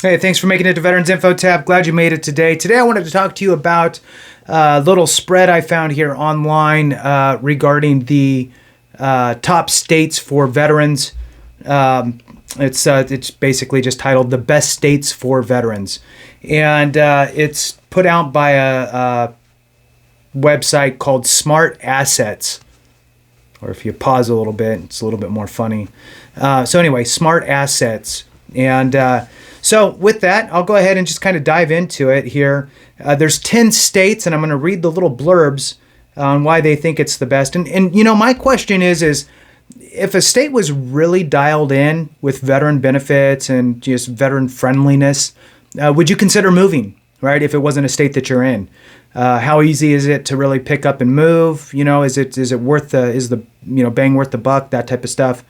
Hey, thanks for making it to Veterans Info Tab. Glad you made it today. Today I wanted to talk to you about a little spread I found here online regarding the top states for veterans. It's basically just titled "The Best States for Veterans," and it's put out by a website called Smart Assets. Or if you pause a little bit, it's a little bit more funny. So anyway, Smart Assets. And so with that, I'll go ahead and just kind of dive into it here. There's 10 states, and I'm going to read the little blurbs on why they think it's the best. And you know, my question is if a state was really dialed in with veteran benefits and just veteran friendliness, would you consider moving, right? If it wasn't a state that you're in? How easy is it to really pick up and move? You know, is it worth is the bang worth the buck? That type of stuff.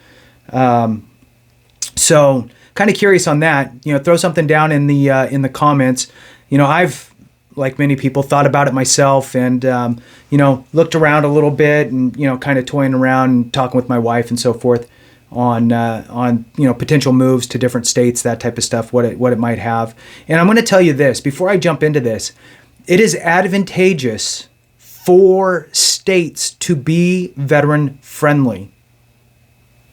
So kind of curious on that. Throw something down in the comments. I've, like many people, thought about it myself and looked around a little bit and kind of toying around and talking with my wife and so forth on potential moves to different states, that type of stuff, what it might have. And I'm going to tell you this before I jump into this. It is advantageous for states to be veteran friendly.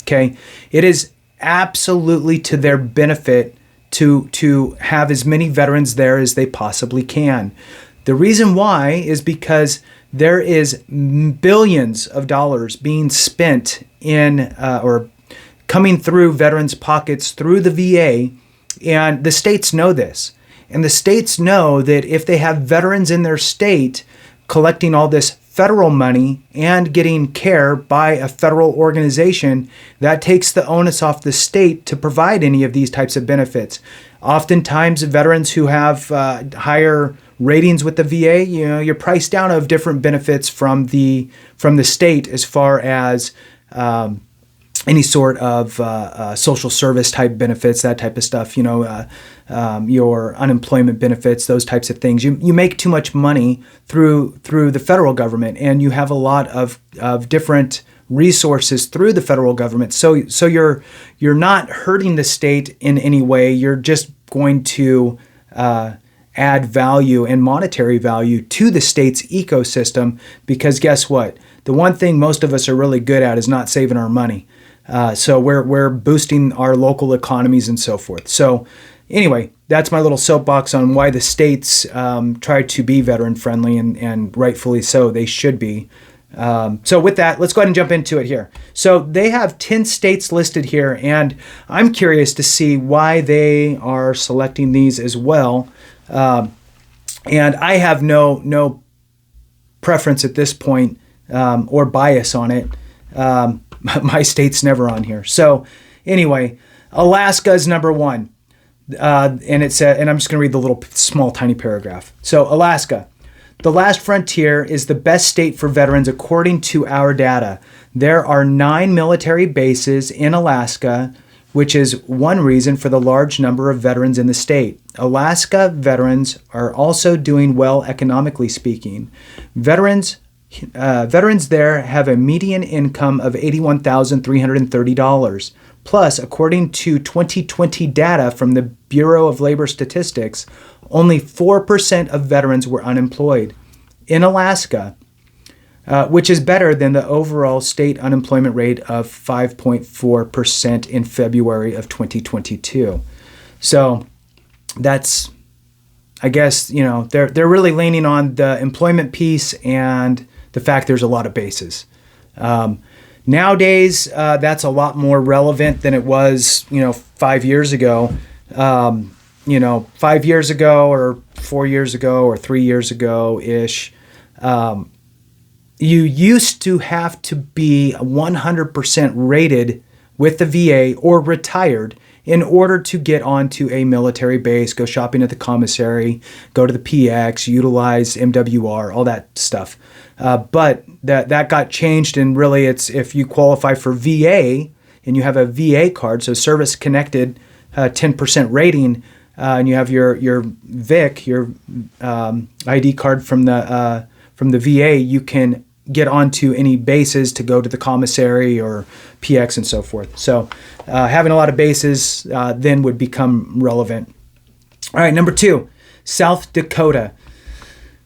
Okay? It is absolutely to their benefit to have as many veterans there as they possibly can. The reason why is because there is billions of dollars being spent in or coming through veterans' pockets through the VA, and the states know this. And the states know that if they have veterans in their state collecting all this federal money and getting care by a federal organization, that takes the onus off the state to provide any of these types of benefits. Oftentimes, veterans who have higher ratings with the VA, you're priced down of different benefits from the state as far as any sort of social service type benefits, that type of stuff, your unemployment benefits, those types of things. You make too much money through the federal government, and you have a lot of different resources through the federal government. So you're not hurting the state in any way. You're just going to add value and monetary value to the state's ecosystem, because guess what? The one thing most of us are really good at is not saving our money. So we're boosting our local economies and so forth. So anyway, that's my little soapbox on why the states try to be veteran friendly, and rightfully so, they should be. So with that, let's go ahead and jump into it here. So they have 10 states listed here, and I'm curious to see why they are selecting these as well. And I have no preference at this point or bias on it. My state's never on here. So anyway, Alaska's number one. And it said, and I'm just going to read the little small tiny paragraph. So Alaska, the last frontier, is the best state for veterans according to our data. There are 9 military bases in Alaska, which is one reason for the large number of veterans in the state. Alaska veterans are also doing well economically speaking. Veterans there have a median income of $81,330. Plus, according to 2020 data from the Bureau of Labor Statistics, only 4% of veterans were unemployed. In Alaska, which is better than the overall state unemployment rate of 5.4% in February of 2022. So that's, I guess, they're really leaning on the employment piece and the fact there's a lot of bases. Nowadays, that's a lot more relevant than it was, 5 years ago. 5 years ago or 4 years ago or 3 years ago-ish, you used to have to be 100% rated with the VA or retired in order to get onto a military base, go shopping at the commissary, go to the PX, utilize MWR, all that stuff. But that got changed, and really it's if you qualify for VA and you have a VA card, so service-connected 10% rating, and you have your VIC, your ID card from the VA, you can get onto any bases to go to the commissary or PX and so forth. So having a lot of bases then would become relevant. All right, number 2, South Dakota.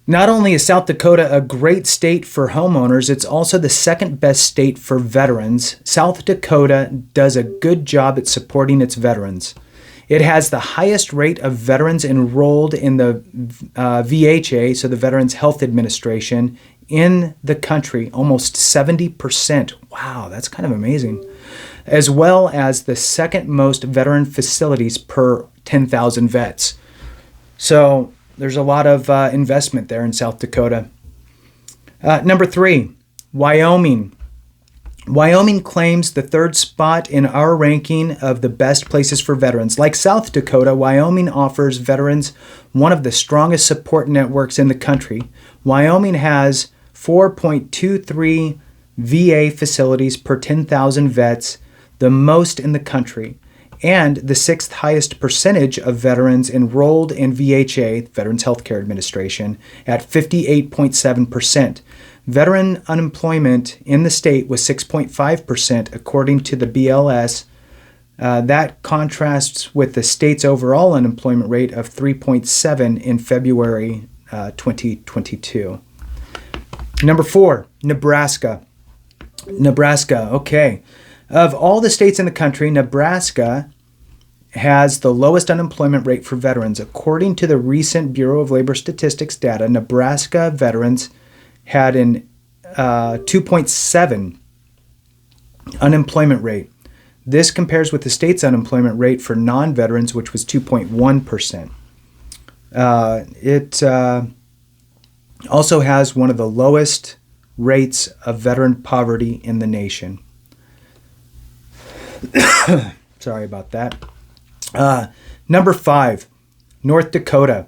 Not only is South Dakota a great state for homeowners, it's also the second best state for veterans. South Dakota does a good job at supporting its veterans. It has the highest rate of veterans enrolled in the VHA, so the Veterans Health Administration, in the country, almost 70%. Wow, that's kind of amazing. As well as the second most veteran facilities per 10,000 vets. So there's a lot of investment there in South Dakota. Number 3, Wyoming. Wyoming claims the third spot in our ranking of the best places for veterans. Like South Dakota, Wyoming offers veterans one of the strongest support networks in the country. Wyoming has 4.23 VA facilities per 10,000 vets, the most in the country, and the 6th highest percentage of veterans enrolled in VHA, Veterans Healthcare Administration, at 58.7%. Veteran unemployment in the state was 6.5%, according to the BLS. That contrasts with the state's overall unemployment rate of 3.7% in February 2022. Number 4, Nebraska. Nebraska, okay. Of all the states in the country, Nebraska has the lowest unemployment rate for veterans. According to the recent Bureau of Labor Statistics data, Nebraska veterans had an 2.7 unemployment rate. This compares with the state's unemployment rate for non-veterans, which was 2.1%. It also has one of the lowest rates of veteran poverty in the nation. Sorry about that. Number 5, North Dakota.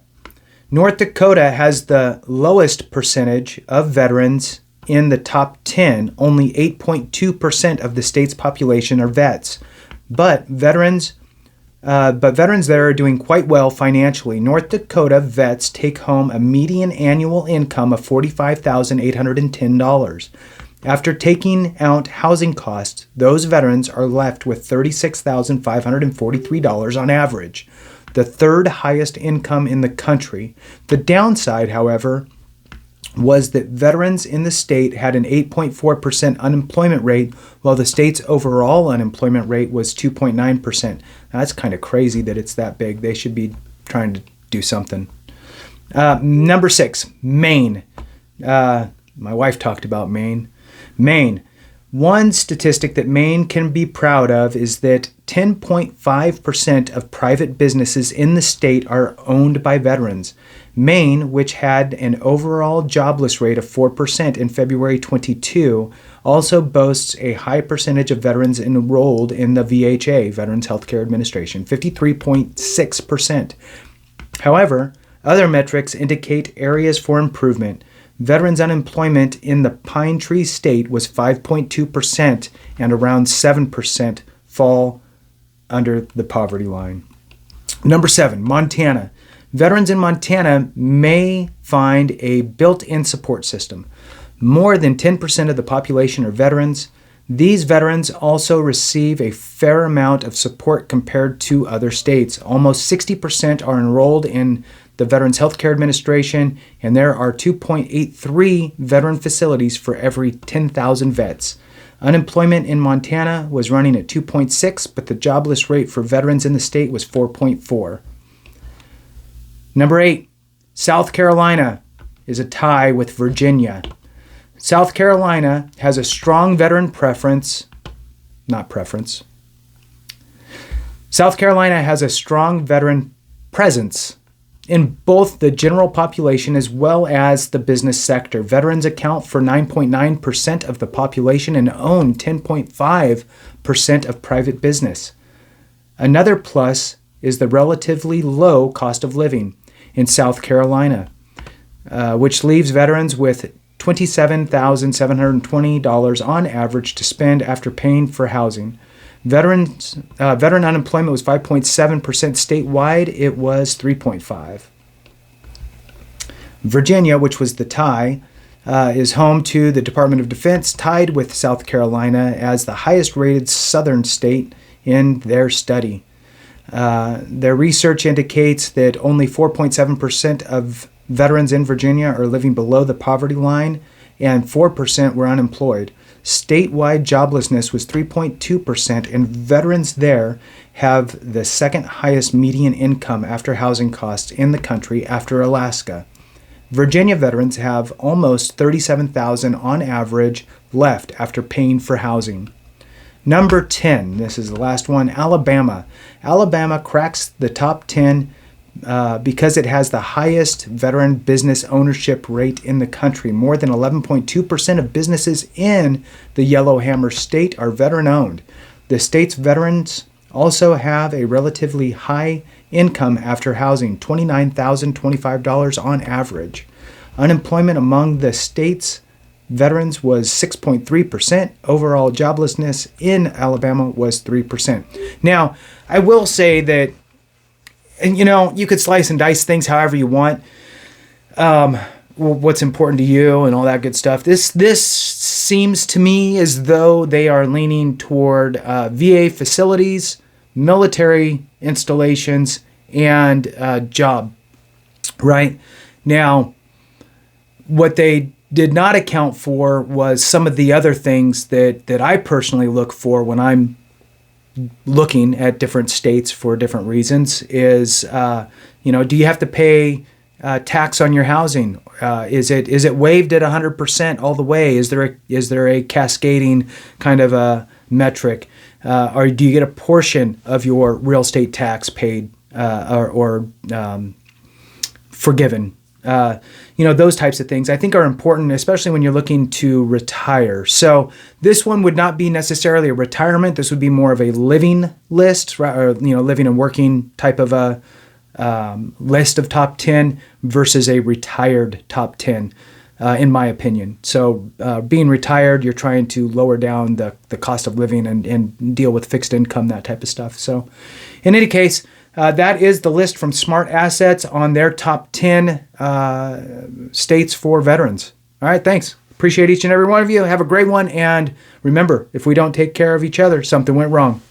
North Dakota has the lowest percentage of veterans in the top 10. Only 8.2% of the state's population are vets. But veterans there are doing quite well financially. North Dakota vets take home a median annual income of $45,810. After taking out housing costs, those veterans are left with $36,543 on average, the third highest income in the country. The downside, however, was that veterans in the state had an 8.4% unemployment rate, while the state's overall unemployment rate was 2.9%. That's kind of crazy that it's that big. They should be trying to do something. Number 6, Maine. My wife talked about Maine. Maine. One statistic that Maine can be proud of is that 10.5% of private businesses in the state are owned by veterans. Maine, which had an overall jobless rate of 4% in February 22, also boasts a high percentage of veterans enrolled in the VHA, Veterans Healthcare Administration, 53.6%. However, other metrics indicate areas for improvement. Veterans unemployment in the Pine Tree State was 5.2%, and around 7% fall under the poverty line. Number 7, Montana. Veterans in Montana may find a built-in support system. More than 10% of the population are veterans. These veterans also receive a fair amount of support compared to other states. Almost 60% are enrolled in the Veterans Healthcare Administration, and there are 2.83 veteran facilities for every 10,000 vets. Unemployment in Montana was running at 2.6, but the jobless rate for veterans in the state was 4.4. Number 8, South Carolina is a tie with Virginia. South Carolina has a strong veteran South Carolina has a strong veteran presence in both the general population as well as the business sector. Veterans account for 9.9% of the population and own 10.5% of private business. Another plus is the relatively low cost of living in South Carolina, which leaves veterans with $27,720 on average to spend after paying for housing. Veteran unemployment was 5.7% statewide. It was 3.5%. Virginia, which was the tie, is home to the Department of Defense, tied with South Carolina as the highest rated southern state in their study. Their research indicates that only 4.7% of veterans in Virginia are living below the poverty line, and 4% were unemployed. Statewide joblessness was 3.2%, and veterans there have the second highest median income after housing costs in the country after Alaska. Virginia veterans have almost $37,000 on average left after paying for housing. Number 10, this is the last one, Alabama. Alabama cracks the top 10 because it has the highest veteran business ownership rate in the country. More than 11.2% of businesses in the Yellowhammer State are veteran-owned. The state's veterans also have a relatively high income after housing, $29,025 on average. Unemployment among the state's veterans was 6.3%. Overall joblessness in Alabama was 3%. Now, I will say that, and you could slice and dice things however you want. What's important to you and all that good stuff. This seems to me as though they are leaning toward VA facilities, military installations, and job. Right? Now, what they did not account for was some of the other things that I personally look for when I'm looking at different states for different reasons is, do you have to pay tax on your housing? Is it waived at 100% all the way? Is there a cascading kind of a metric? Or do you get a portion of your real estate tax paid or forgiven? Those types of things I think are important, especially when you're looking to retire. So this one would not be necessarily a retirement. This would be more of a living list, or living and working type of a list of top 10 versus a retired top 10, in my opinion. So being retired, you're trying to lower down the cost of living and deal with fixed income, that type of stuff. So in any case, that is the list from Smart Assets on their top 10 states for veterans. All right, thanks. Appreciate each and every one of you. Have a great one. And remember, if we don't take care of each other, something went wrong.